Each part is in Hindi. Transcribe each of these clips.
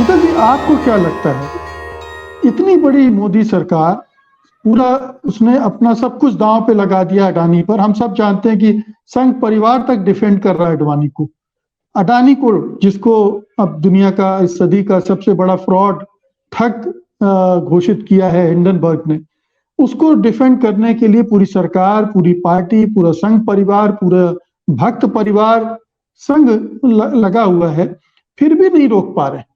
शीतल जी, आपको क्या लगता है, इतनी बड़ी मोदी सरकार, पूरा उसने अपना सब कुछ दांव पे लगा दिया अडानी पर। हम सब जानते हैं कि संघ परिवार तक डिफेंड कर रहा है अडानी को जिसको अब दुनिया का इस सदी का सबसे बड़ा फ्रॉड ठग घोषित किया है हिंडनबर्ग ने। उसको डिफेंड करने के लिए पूरी सरकार, पूरी पार्टी, पूरा संघ परिवार, पूरा भक्त परिवार संघ लगा हुआ है, फिर भी नहीं रोक पा रहे।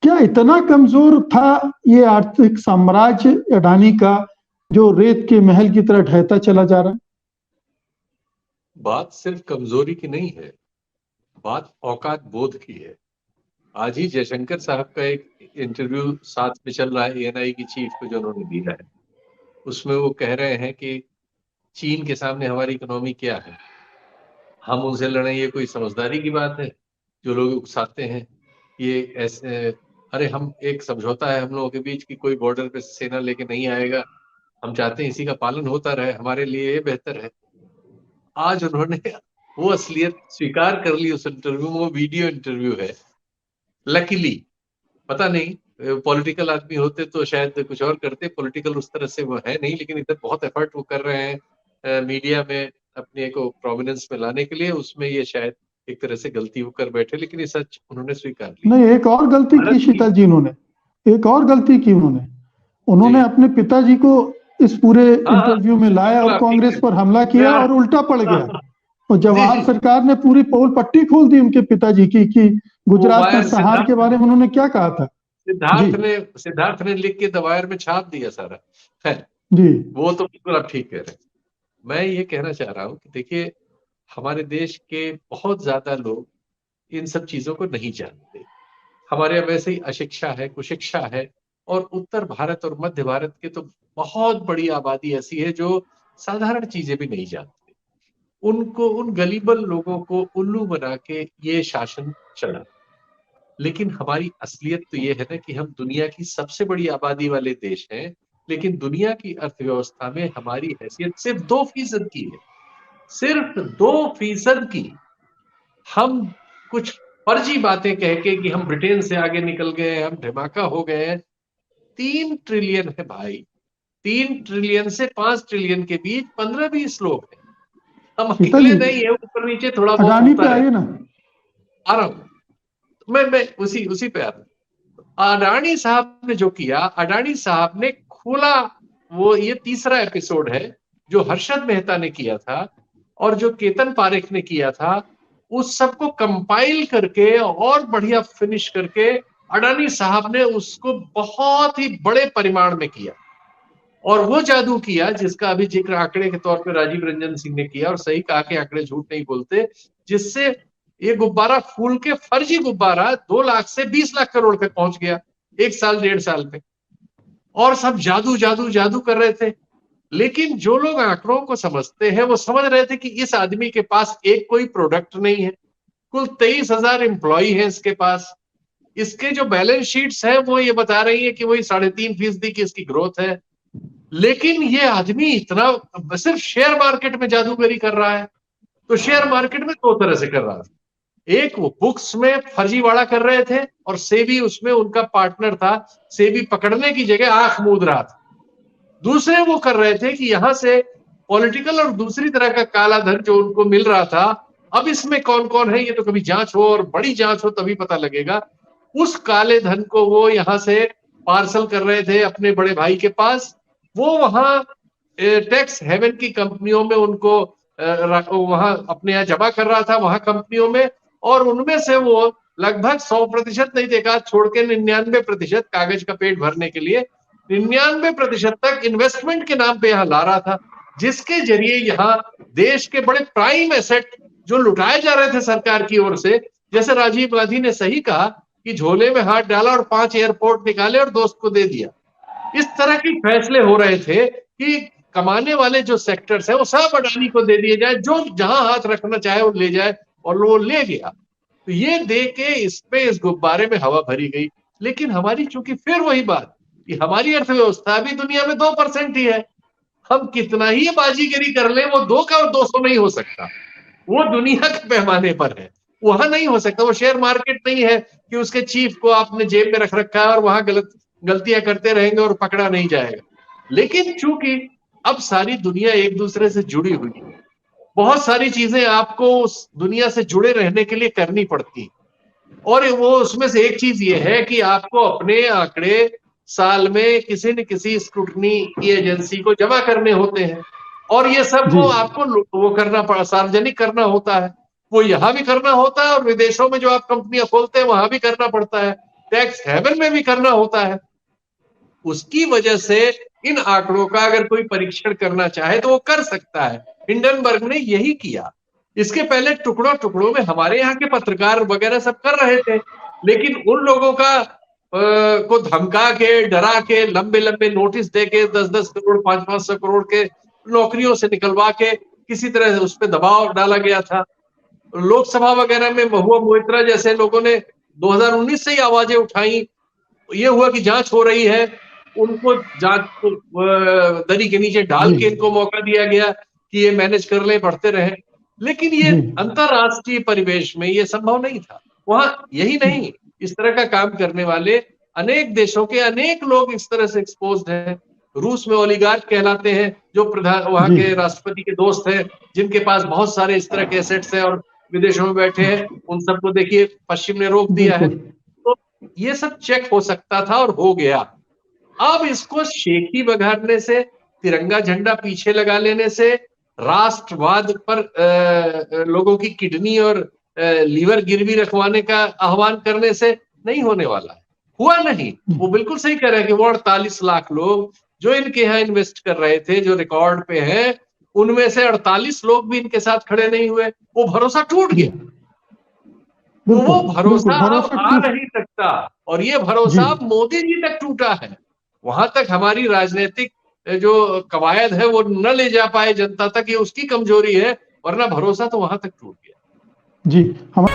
क्या इतना कमजोर था ये आर्थिक साम्राज्य अडानी का, जो रेत के महल की तरह ढहता चला जा रहा है? बात सिर्फ कमजोरी की नहीं है, बात औकात बोध की है। आज ही जयशंकर साहब का एक इंटरव्यू साथ में चल रहा है एएनआई की चीफ को, जो उन्होंने दिया है, उसमें वो कह रहे हैं कि चीन के सामने हमारी इकोनॉमी क्या है, हम उनसे लड़ें, ये कोई समझदारी की बात है? जो लोग उकसाते हैं ये ऐसे, अरे हम एक समझौता है हम लोगों के बीच कि कोई बॉर्डर पे सेना लेके नहीं आएगा, हम चाहते हैं इसी का पालन होता रहे, हमारे लिए ये बेहतर है। आज उन्होंने वो असलियत स्वीकार कर ली उस इंटरव्यू में। वो वीडियो इंटरव्यू है। लकीली पता नहीं पॉलिटिकल आदमी होते तो शायद कुछ और करते, पॉलिटिकल उस तरह से वो है नहीं, लेकिन इधर बहुत एफर्ट वो कर रहे हैं मीडिया में अपने को प्रोमिनेंस में लाने के लिए। उसमें ये शायद एक तरह से गलती वो कर बैठे, लेकिन ये सच उन्होंने स्वीकार ली। नहीं, एक और गलती की शीतल जी उन्होंने, एक और गलती की उन्होंने अपने पिताजी को इस पूरे इंटरव्यू में लाया और कांग्रेस पर हमला किया और उल्टा पड़ गया। और जवाहर सरकार ने पूरी पोल पट्टी खोल दी उनके पिताजी की कि गुजरात में सहार के बारे में उन्होंने क्या कहा था। सिद्धार्थ ने लिख के द वायर में छाप दिया सारा है जी। वो तो बिल्कुल आप ठीक कह रहे हैं। मैं ये कहना चाह रहा हूँ कि देखिए, हमारे देश के बहुत ज्यादा लोग इन सब चीजों को नहीं जानते। हमारे यहाँ वैसे ही अशिक्षा है, कुशिक्षा है, और उत्तर भारत और मध्य भारत के तो बहुत बड़ी आबादी ऐसी है जो साधारण चीजें भी नहीं जानते। उनको, उन गलीबल लोगों को उल्लू बना के ये शासन चला। लेकिन हमारी असलियत तो ये है ना कि हम दुनिया की सबसे बड़ी आबादी वाले देश हैं, लेकिन दुनिया की अर्थव्यवस्था में हमारी हैसियत सिर्फ 2% की है, सिर्फ 2% की। हम कुछ फर्जी बातें कह के कि हम ब्रिटेन से आगे निकल गए, हम धमाका हो गए हैं। 3 ट्रिलियन है भाई, 3 ट्रिलियन से 5 ट्रिलियन के बीच 15-20 लोग हैं। हम अकेले नहीं है, ऊपर नीचे थोड़ा बहुत अडानी पे होता आइए है। ना। आ रहा हूं मैं उसी पे आ रहा हूं। अडानी साहब ने जो किया, अडानी साहब ने खोला, वो ये तीसरा एपिसोड है जो हर्षद मेहता ने किया था और जो केतन पारेख ने किया था, उस सबको कंपाइल करके और बढ़िया फिनिश करके अडानी साहब ने उसको बहुत ही बड़े परिमाण में किया। और वो जादू किया जिसका अभी जिक्र आंकड़े के तौर पे राजीव रंजन सिंह ने किया, और सही कहा कि आंकड़े झूठ नहीं बोलते, जिससे ये गुब्बारा फूल के, फर्जी गुब्बारा 2 लाख से 20 लाख करोड़ पे पहुंच गया 1 साल 1.5 साल में। और सब जादू जादू जादू कर रहे थे। लेकिन जो लोग आंकड़ों को समझते हैं वो समझ रहे थे कि इस आदमी के पास एक कोई प्रोडक्ट नहीं है, कुल 23,000 एम्प्लॉई है इसके पास। इसके जो बैलेंस शीट्स है वो ये बता रही है कि वही 3.5% की इसकी ग्रोथ है। लेकिन ये आदमी इतना सिर्फ शेयर मार्केट में जादूगरी कर रहा है। तो शेयर मार्केट में 2 तरह से कर रहा था। एक, वो बुक्स में फर्जीवाड़ा कर रहे थे, और सेबी उसमें उनका पार्टनर था, सेबी पकड़ने की जगह आंख मूंद रहा था। दूसरे वो कर रहे थे कि यहां से पॉलिटिकल और दूसरी तरह का काला धन जो उनको मिल रहा था, अब इसमें कौन कौन है ये तो कभी जांच हो, और बड़ी जांच हो तभी पता लगेगा। उस काले धन को वो यहां से पार्सल कर रहे थे अपने बड़े भाई के पास। वो वहां टैक्स हेवन की कंपनियों में उनको वहां अपने यहाँ जमा कर रहा था, वहां कंपनियों में। और उनमें से वो लगभग 100% नहीं देखा, छोड़ के 99% कागज का पेट भरने के लिए 99% तक इन्वेस्टमेंट के नाम पे यहां ला रहा था, जिसके जरिए यहां देश के बड़े प्राइम एसेट जो लुटाए जा रहे थे सरकार की ओर से, जैसे राजीव गांधी ने सही कहा कि झोले में हाथ डाला और 5 एयरपोर्ट निकाले और दोस्त को दे दिया। इस तरह के फैसले हो रहे थे कि कमाने वाले जो सेक्टर्स है वो सब अडानी को दे दिए जाए, जो जहां हाथ रखना चाहे वो ले जाए, और वो ले गया। तो ये दे के इस गुब्बारे में हवा भरी गई। लेकिन हमारी, चूंकि फिर वही बात कि हमारी अर्थव्यवस्था अभी दुनिया में 2% ही है। हम कितना ही बाजीगरी कर ले, वो 2 का 200 नहीं हो सकता। वो दुनिया के पैमाने पर है। वहां नहीं हो सकता। वो शेयर मार्केट नहीं है कि उसके चीफ को आपने जेब में रख रखा है और वहां गलतियां करते रहेंगे और पकड़ा नहीं जाएगा। लेकिन चूंकि अब सारी दुनिया एक दूसरे से जुड़ी हुई है, बहुत सारी चीजें आपको उस दुनिया से जुड़े रहने के लिए करनी पड़ती, और वो उसमें से एक चीज ये है कि आपको अपने आंकड़े साल में किसी न किसी स्क्रूटनी की एजेंसी को जमा करने होते हैं, और ये सब जी वो आपको वो करना पड़ा, सार्वजनिक करना होता है। वो यहाँ भी करना होता है और विदेशों में जो आप कंपनियां खोलते हैं वहां भी करना पड़ता है, टैक्स हेवन में भी करना होता है। उसकी वजह से इन आंकड़ों का अगर कोई परीक्षण करना चाहे तो वो कर सकता है। हिंडनबर्ग ने यही किया। इसके पहले टुकड़ों टुकड़ों में हमारे यहाँ के पत्रकार वगैरह सब कर रहे थे, लेकिन उन लोगों का को धमका के, डरा के, लंबे लंबे नोटिस दे के, 10-10 करोड़, 500-500 करोड़ के नौकरियों से निकलवा के किसी तरह उस पर दबाव डाला गया था। लोकसभा वगैरह में महुआ मोइत्रा जैसे लोगों ने 2019 से ही आवाजें उठाई। ये हुआ कि जांच हो रही है, उनको जांच को दरी के नीचे ढाल जी के इनको मौका दिया गया कि ये मैनेज कर ले, बढ़ते रहे। लेकिन ये जी अंतरराष्ट्रीय परिवेश में ये संभव नहीं था। वहां यही नहीं, इस तरह का काम करने वाले अनेक देशों के अनेक लोग इस तरह से एक्सपोज्ड हैं। रूस में ओलिगार्क कहलाते हैं, जो प्रधान वहां जी के राष्ट्रपति के दोस्त हैं, जिनके पास बहुत सारे इस तरह के एसेट्स हैं और विदेशों में बैठे हैं। उन सबको देखिए पश्चिम ने रोक दिया है। बिल्कुल तो ये सब चेक हो सकता था और हो गया। अब इसको शेखी बघाड़ने से, तिरंगा झंडा पीछे लगा लेने से, राष्ट्रवाद पर लोगों की किडनी और लीवर गिरवी रखवाने का आह्वान करने से नहीं होने वाला है। हुआ नहीं। वो बिल्कुल सही कह रहे हैं कि वो 48 लाख लोग जो इनके यहाँ इन्वेस्ट कर रहे थे, जो रिकॉर्ड पे हैं, उनमें से 48 लोग भी इनके साथ खड़े नहीं हुए। वो भरोसा टूट गया। तो बिल्कुल वो भरोसा बिल्कुल अब भरोसा आ टूट नहीं सकता, और ये जी भरोसा अब मोदी जी तक टूटा है। वहां तक हमारी राजनीतिक जो कवायद है वो न ले जा पाए जनता तक, ये उसकी कमजोरी है, वरना भरोसा तो वहां तक टूट गया। जी हम